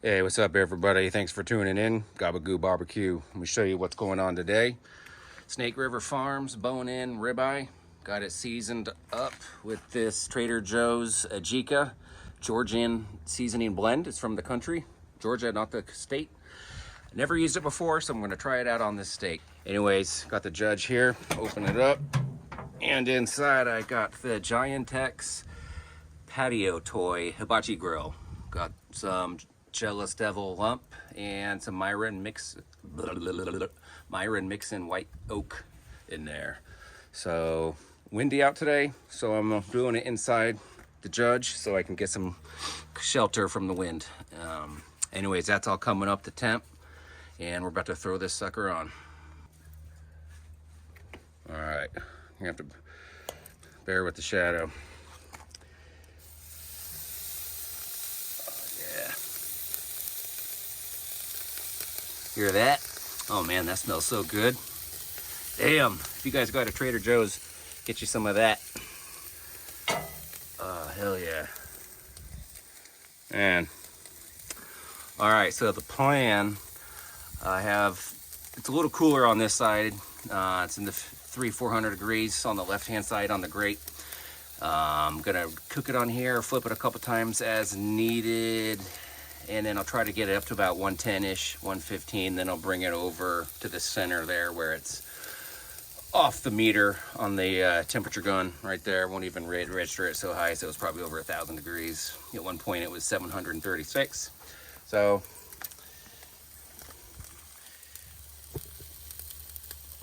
Hey, what's up, everybody? Thanks for tuning in. Gabagoo Barbecue. Let me show you what's going on today. Snake River Farms bone-in ribeye. Got it seasoned up with this Trader Joe's Ajika Georgian seasoning blend. It's from the country, Georgia, not the state. Never used it before, so I'm going to try it out on this steak. Anyways, got the judge here. Open it up, and inside I got the Giantek PatioToy Hibachi Grill. Got some Jealous Devil lump and some Myron mix and white oak in there. So windy out today, so I'm doing it inside the judge so I can get some shelter from the wind. Anyways, that's all coming up to temp, and we're about to throw this sucker on. All right, you have to bear with the shadow. Hear that? Oh man, that smells so good. Damn, if you guys go to Trader Joe's, get you some of that. Hell yeah. Man. All right, so the plan, it's a little cooler on this side. It's in the 400 degrees on the left-hand side on the grate. I'm gonna cook it on here, flip it a couple times as needed, and then I'll try to get it up to about 110-ish, 115. Then I'll bring it over to the center there where it's off the meter on the temperature gun right there. Won't even register it so high, so it's probably over 1,000 degrees. At one point it was 736. So,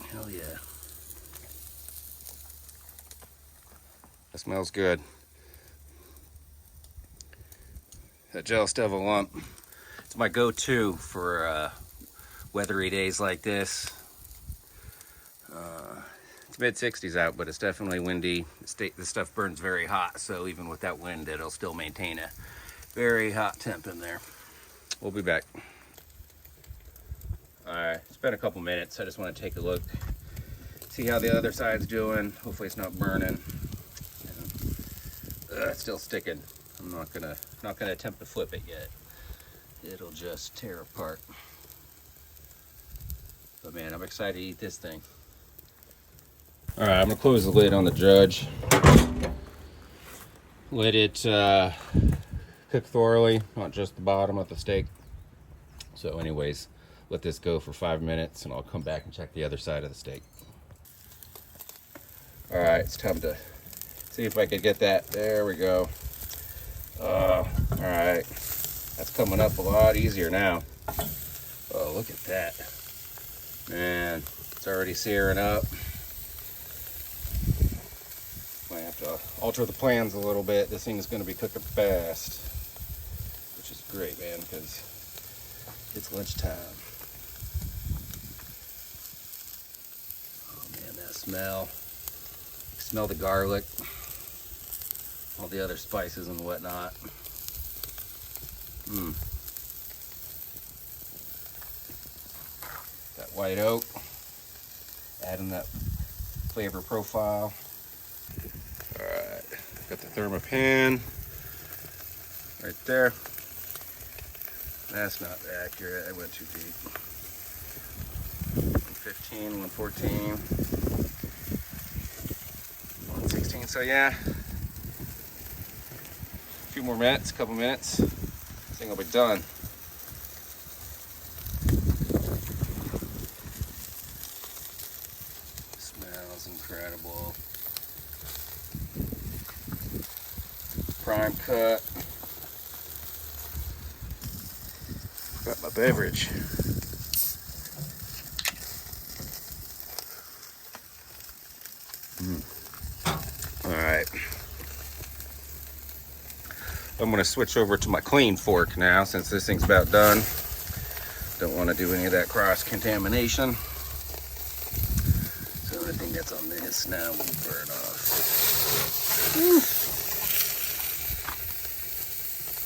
hell yeah. That smells good. That Jealous Devil lump. It's my go-to for weathery days like this. It's mid-60s out, but it's definitely windy. This stuff burns very hot, so even with that wind, it'll still maintain a very hot temp in there. We'll be back. All right, it's been a couple minutes. I just want to take a look, see how the other side's doing. Hopefully it's not burning. It's still sticking. I'm not gonna attempt to flip it yet. It'll just tear apart. But man, I'm excited to eat this thing. All right, I'm gonna close the lid on the judge. Let it cook thoroughly, not just the bottom of the steak. So anyways, let this go for 5 minutes and I'll come back and check the other side of the steak. All right, it's time to see if I can get that. There we go. All right, that's coming up a lot easier now. Oh, look at that. Man, it's already searing up. Might have to alter the plans a little bit. This thing is going to be cooking fast, which is great, man, because it's lunchtime. Oh man, that smell. You smell the garlic, all the other spices and whatnot. That white oak, adding that flavor profile. All right, got the thermopan right there. That's not accurate, I went too deep. 115, 114, 116, so yeah. A few more minutes, a couple minutes, this thing will be done. Smells incredible. Prime cut. Got my beverage. All right. I'm gonna switch over to my clean fork now since this thing's about done. Don't want to do any of that cross contamination. So anything that's on this now will burn off.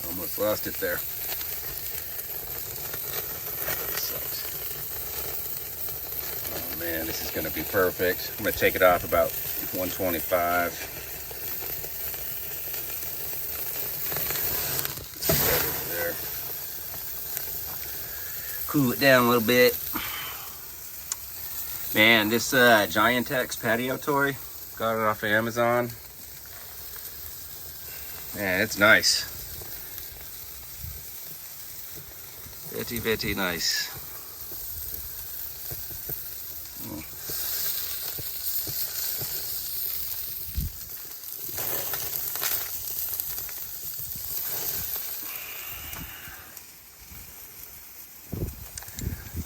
Almost lost it there. Oh man, this is gonna be perfect. I'm gonna take it off about 125. cool it down a little bit. Man, this Giantek PatioToy, got it off of Amazon. Man, it's nice. Very nice.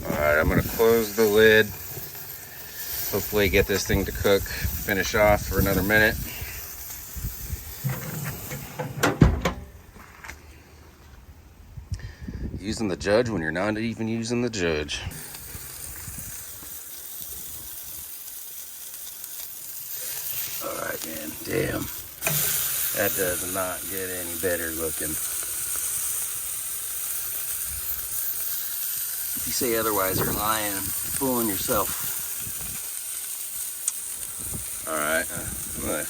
Alright, I'm going to close the lid. Hopefully get this thing to cook, finish off for another minute. Using the judge when you're not even using the judge. Alright, man, damn. That does not get any better looking. If you say otherwise, you're lying and fooling yourself. Alright, I'll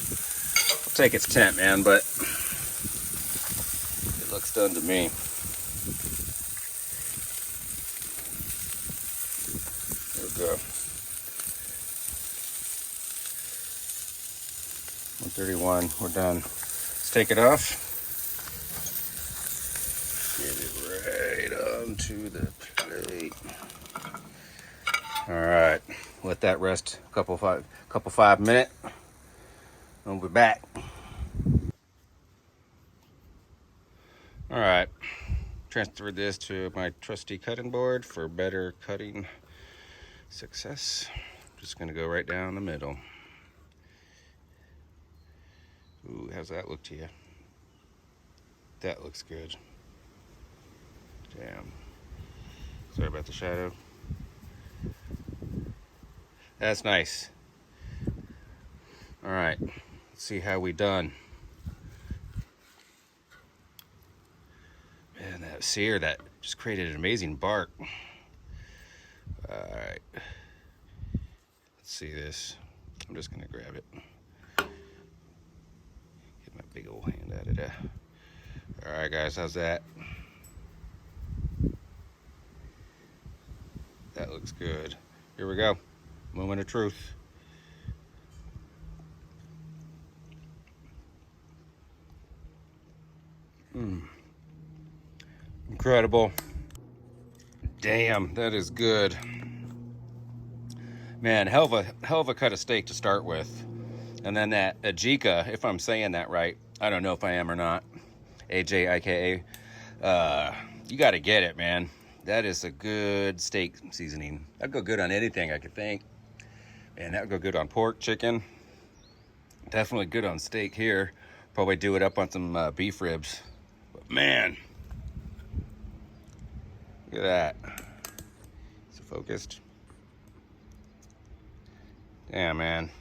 take its temp, man, but it looks done to me. There we go. 131, we're done. Let's take it off. Get it right onto the plate. Alright, let that rest a couple 5 minutes. We'll be back. Alright, transferred this to my trusty cutting board for better cutting success. Just gonna go right down the middle. Ooh, how's that look to you? That looks good. Damn. Sorry about the shadow. That's nice. All right, let's see how we done. Man, that sear, that just created an amazing bark. All right, let's see this. I'm just gonna grab it. Get my big old hand out of there. All right, guys, how's that? That looks good. Here we go. Moment of truth. Incredible. Damn, that is good. Man, hell of a cut of steak to start with. And then that Ajika, if I'm saying that right, I don't know if I am or not. Ajika. You got to get it, man. That is a good steak seasoning. That'd go good on anything, I could think. And that would go good on pork, chicken. Definitely good on steak here. Probably do it up on some beef ribs. But man, look at that. Is it focused? Damn, man.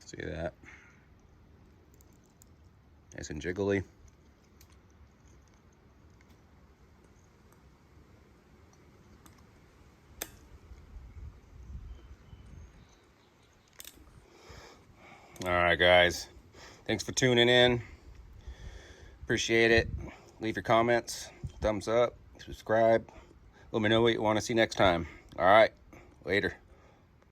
See that? Nice and jiggly. All right, guys. Thanks for tuning in. Appreciate it. Leave your comments, thumbs up, subscribe. Let me know what you want to see next time. All right, later.